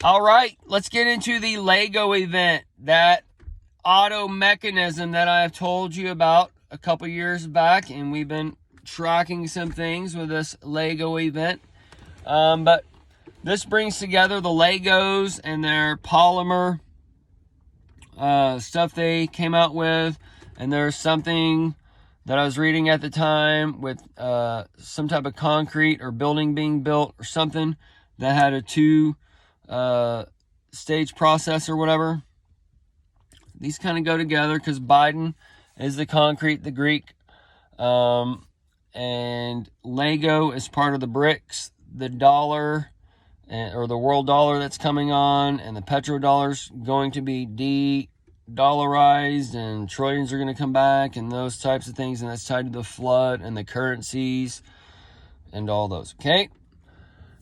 All right, let's get into the Lego event. That auto mechanism that I have told you about a couple years back, and we've been tracking some things with this Lego event. But this brings together the Legos and their polymer stuff they came out with. And there's something that I was reading at the time with some type of concrete or building being built or something that had a two-stage process or whatever. These kind of go together because Biden is the concrete, the Greek, and Lego is part of the BRICs, the dollar, or the world dollar that's coming on, and the petrodollar's going to be de-dollarized, and trillions are going to come back, and those types of things, and that's tied to the flood and the currencies and all those, okay?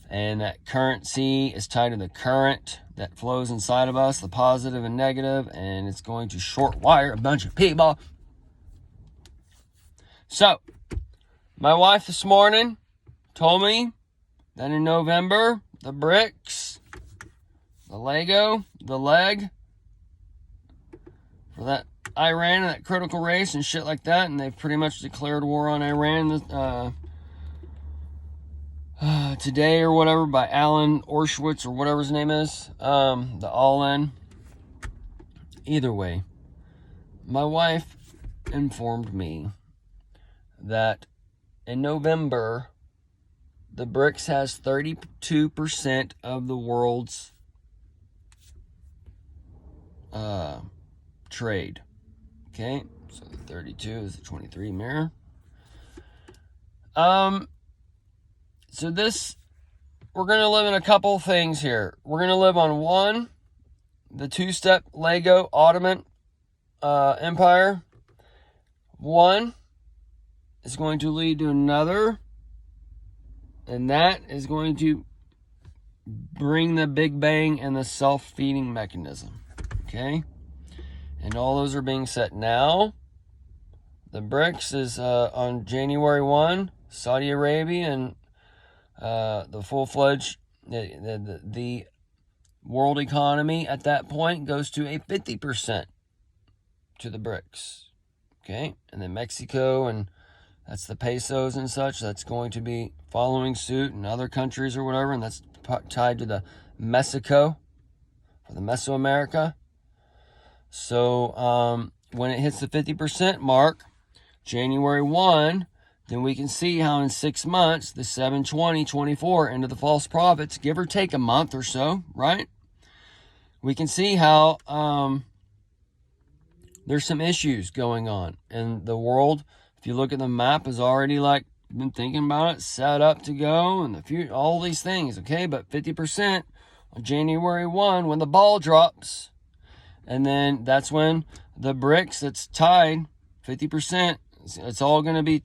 And that currency is tied to the current that flows inside of us, the positive and negative, and it's going to short wire a bunch of people. So, my wife this morning told me that in November, the BRICs, the Lego, the leg, for that Iran and that critical race and shit like that, and they've pretty much declared war on Iran today or whatever by Alan Orshwitz or whatever his name is, the All-In. Either way, my wife informed me that in November, the BRICS has 32% of the world's trade. Okay, so the 32 is the 23 mirror. So this, we're going to live in a couple things here. We're going to live on one, the two-step Lego Ottoman Empire. One is going to lead to another, and that is going to bring the Big Bang and the self-feeding mechanism. Okay? And all those are being set now. The BRICS is on January 1, Saudi Arabia, and the full-fledged, the world economy at that point goes to a 50% to the BRICS. Okay? And then Mexico, and that's the pesos and such, that's going to be following suit, and other countries or whatever, and that's tied to the Mexico, or the Mesoamerica. So when it hits the 50% mark, January 1, then we can see how in 6 months, the 7/20/24 into the false prophets, give or take a month or so, right? We can see how there's some issues going on. And the world, if you look at the map, is already like, been thinking about it, set up to go, and the future, all these things, okay? But 50% on January 1, when the ball drops, and then that's when the BRICS, that's tied, 50%, it's all going to be,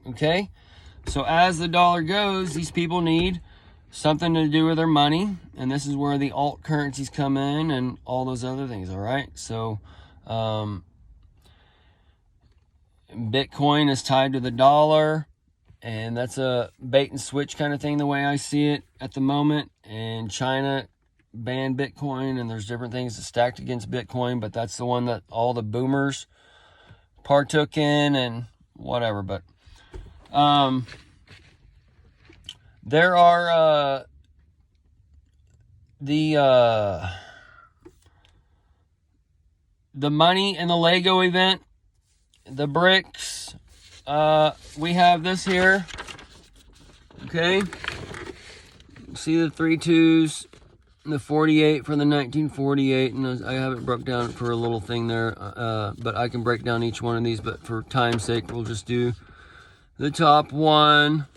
okay? So as the dollar goes, these people need something to do with their money, and this is where the alt currencies come in and all those other things, all right? So Bitcoin is tied to the dollar, and that's a bait and switch kind of thing the way I see it at the moment. And China banned Bitcoin, and there's different things that stacked against Bitcoin, but that's the one that all the boomers partook in and whatever. But there are the money in the Lego event, the BRICs. We have this here. Okay. See the 3 2s, the 48 for the 1948, and I haven't broke down for a little thing there, but I can break down each one of these, but for time's sake, we'll just do the top one.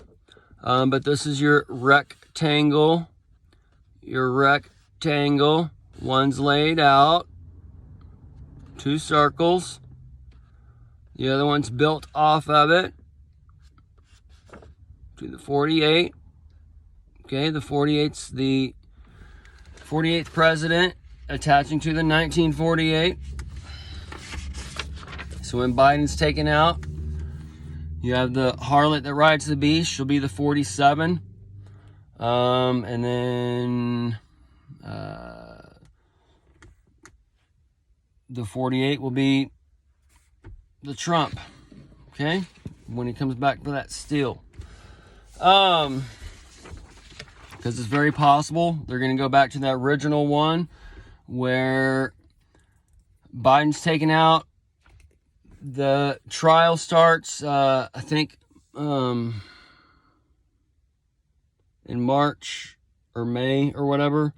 But this is your rectangle. One's laid out. 2 circles. The other one's built off of it. To the 48. Okay, the 48's the 48th president attaching to the 1948. So when Biden's taken out, you have the harlot that rides the beast. She'll be the 47. And then The 48 will be the Trump, okay, when he comes back for that steel. Because it's very possible they're going to go back to that original one where Biden's taken out. The trial starts, I think, in March or May or whatever.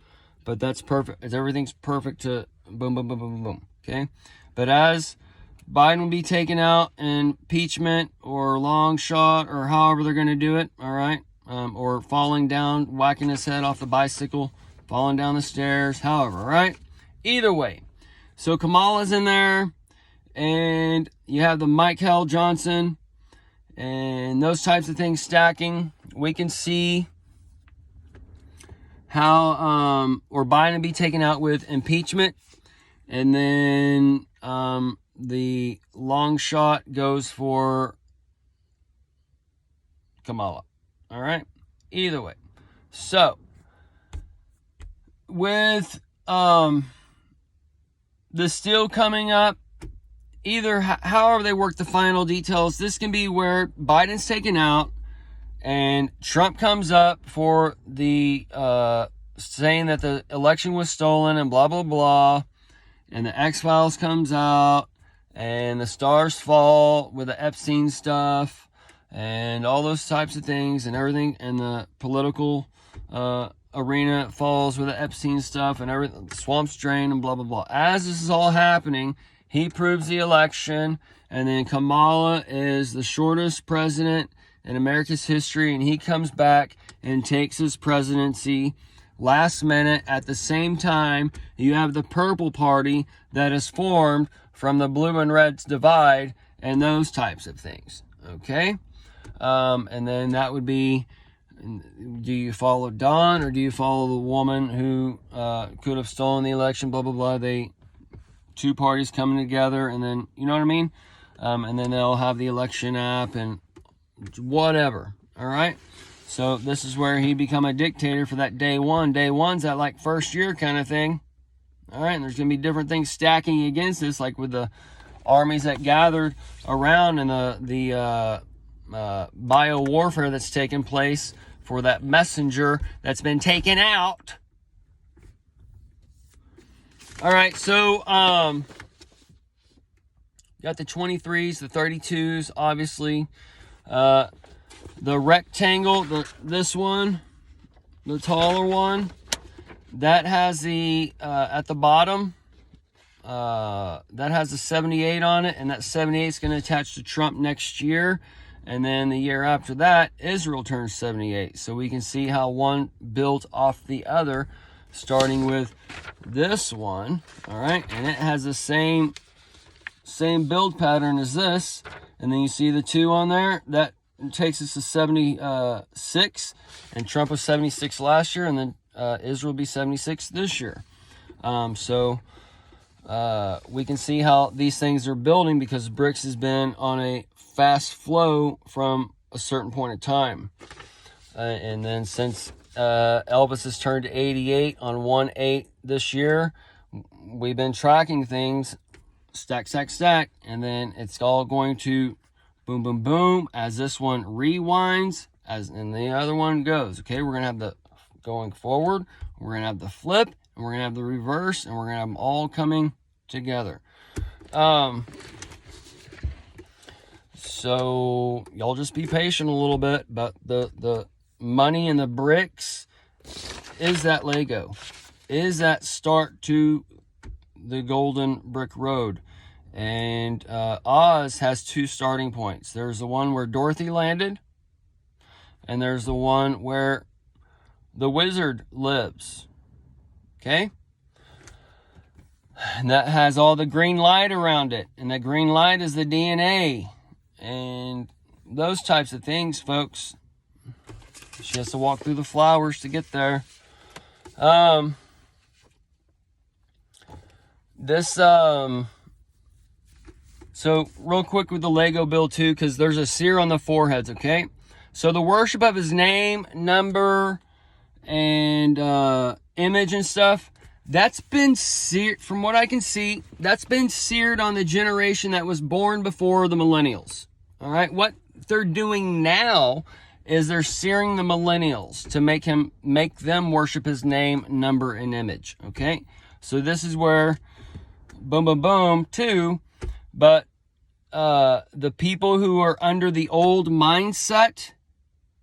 But that's perfect. Everything's perfect to boom, boom, boom, boom, boom. Okay? But as Biden will be taken out in impeachment or long shot or however they're going to do it, all right? Or falling down, whacking his head off the bicycle, falling down the stairs, however, right? Either way. So Kamala's in there, and you have the Michael Johnson, and those types of things stacking. We can see how, or Biden be taken out with impeachment, and then the long shot goes for Kamala. All right? Either way. So, with the steel coming up, however they work the final details, this can be where Biden's taken out and Trump comes up for the saying that the election was stolen and blah, blah, blah. And the X-Files comes out and the stars fall with the Epstein stuff and all those types of things and everything. And the political arena falls with the Epstein stuff and everything, swamps drain and blah, blah, blah. As this is all happening, he proves the election, and then Kamala is the shortest president in America's history, and he comes back and takes his presidency last minute. At the same time, you have the purple party that is formed from the blue and red's divide and those types of things, okay? And then that would be, do you follow Don or do you follow the woman who could have stolen the election, blah, blah, blah. Two parties coming together, and then, you know what I mean? And then they'll have the election app and whatever, all right? So this is where he become a dictator for that day one. Day one's that like first year kind of thing, all right? And there's going to be different things stacking against this, like with the armies that gathered around and the bio warfare that's taken place for that messenger that's been taken out. All right, so got the 23s, the 32s, obviously. The rectangle, this one, the taller one, that has the, at the bottom, that has a 78 on it, and that 78 is going to attach to Trump next year. And then the year after that, Israel turns 78. So we can see how one built off the other, starting with this one, all right? And it has the same build pattern as this. And then you see the 2 on there. That takes us to 76. And Trump was 76 last year. And then Israel will be 76 this year. So we can see how these things are building because BRICs has been on a fast flow from a certain point of time. And then since Elvis has turned 88 on 1/8 this year, we've been tracking things stack, stack, stack, and then it's all going to boom, boom, boom as this one rewinds, and the other one goes. Okay, we're gonna have the going forward, we're gonna have the flip, and we're gonna have the reverse, and we're gonna have them all coming together. So y'all just be patient a little bit, but the money in the BRICs is that Lego, is that start to the golden brick road. And Oz has 2 starting points. There's the one where Dorothy landed, and there's the one where the wizard lives. Okay? And that has all the green light around it, and that green light is the DNA and those types of things, folks. She has to walk through the flowers to get there. So real quick with the Lego build too, because there's a seer on the foreheads, okay? So the worship of his name, number, and image and stuff, that's been seared, from what I can see, that's been seared on the generation that was born before the millennials. All right, what they're doing now is they're searing the millennials to make them worship his name, number, and image. Okay, so this is where boom, boom, boom, too. But the people who are under the old mindset,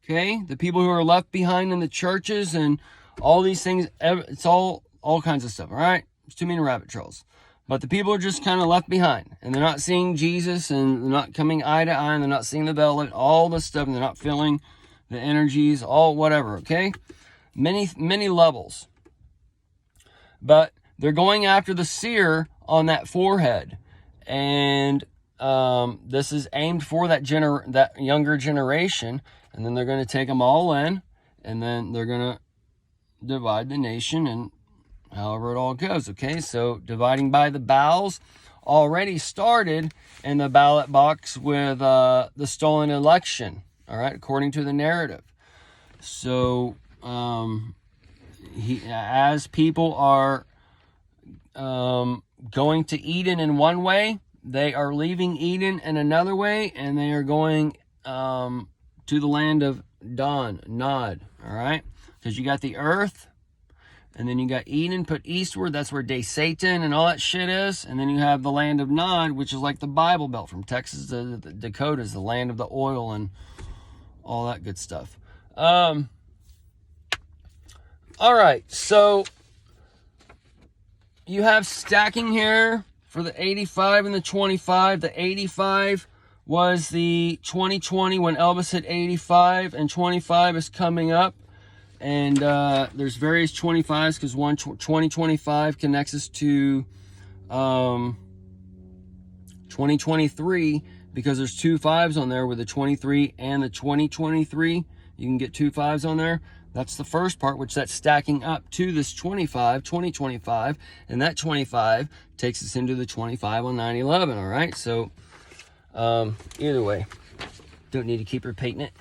okay, the people who are left behind in the churches and all these things, it's all kinds of stuff, all right? There's too many rabbit trails. But the people are just kind of left behind, and they're not seeing Jesus, and they're not coming eye to eye, and they're not seeing the bell, all this stuff, and they're not feeling the energies, all whatever, okay? Many levels. But they're going after the seer on that forehead, and this is aimed for that younger generation, and then they're going to take them all in, and then they're going to divide the nation, and however it all goes, okay? So dividing by the bowels already started in the ballot box with the stolen election, all right, according to the narrative. So as people are going to Eden in one way, they are leaving Eden in another way, and they are going to the land of Nod, all right? Because you got the earth, and then you got Eden put eastward. That's where Satan and all that shit is. And then you have the land of Nod, which is like the Bible Belt from Texas to the Dakotas, the land of the oil and all that good stuff. All right, so you have stacking here for the 85 and the 25. The 85 was the 2020 when Elvis hit 85, and 25 is coming up. And there's various 25s because 2025 connects us to 2023 because there's 2 5s on there with the 23 and the 2023. You can get 2 5s on there. That's the first part, which that's stacking up to this 2025, and that 25 takes us into the 25 on 9/11. All right, so either way, don't need to keep repeating it.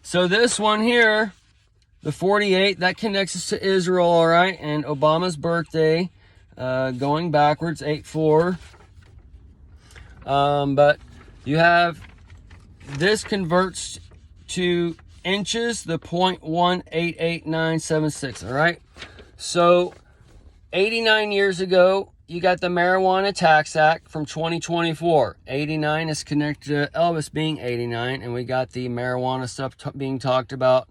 So this one here, the 48, that connects us to Israel, all right, and Obama's birthday, going backwards, 8/4. But you have, this converts to inches, the 0.188976, all right? So 89 years ago, you got the Marijuana Tax Act from 2024. 89 is connected to Elvis being 89, and we got the marijuana stuff being talked about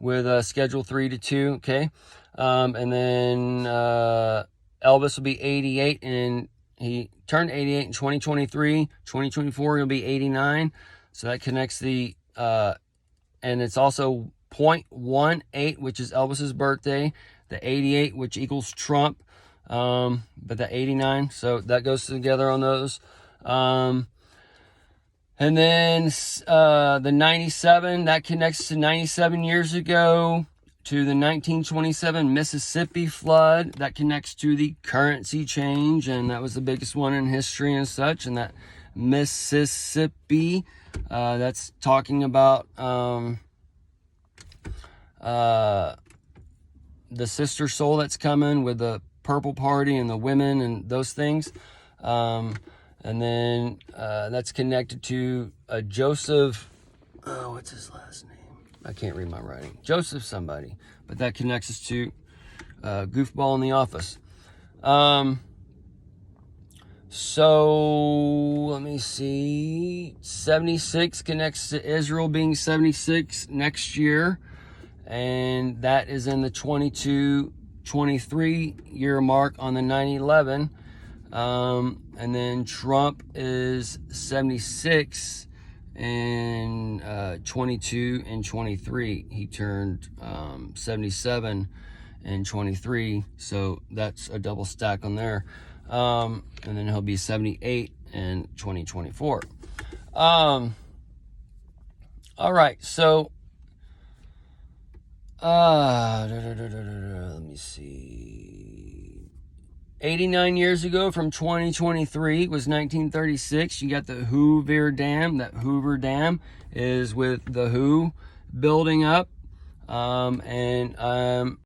with Schedule 3 to 2, okay? And then Elvis will be 88, and he turned 88 in 2023. 2024, he'll be 89. So that connects the, and it's also 0.18, which is Elvis's birthday. The 88, which equals Trump. But the 89, so that goes together on those. And then the 97, that connects to 97 years ago, to the 1927 Mississippi flood. That connects to the currency change, and that was the biggest one in history and such. And that Mississippi, that's talking about the sister soul that's coming with the purple party and the women and those things. And then that's connected to Joseph, what's his last name? I can't read my writing. Joseph somebody. But that connects us to Goofball in the Office. So, let me see. 76 connects to Israel being 76 next year. And that is in the 23 year mark on the 9/11. And then Trump is 76 and 22 and 23. He turned 77 and 23, so that's a double stack on there. And then he'll be 78 in 2024. All right, so let me see. 89 years ago from 2023 was 1936. You got the Hoover Dam. That Hoover Dam is with the Who building up. And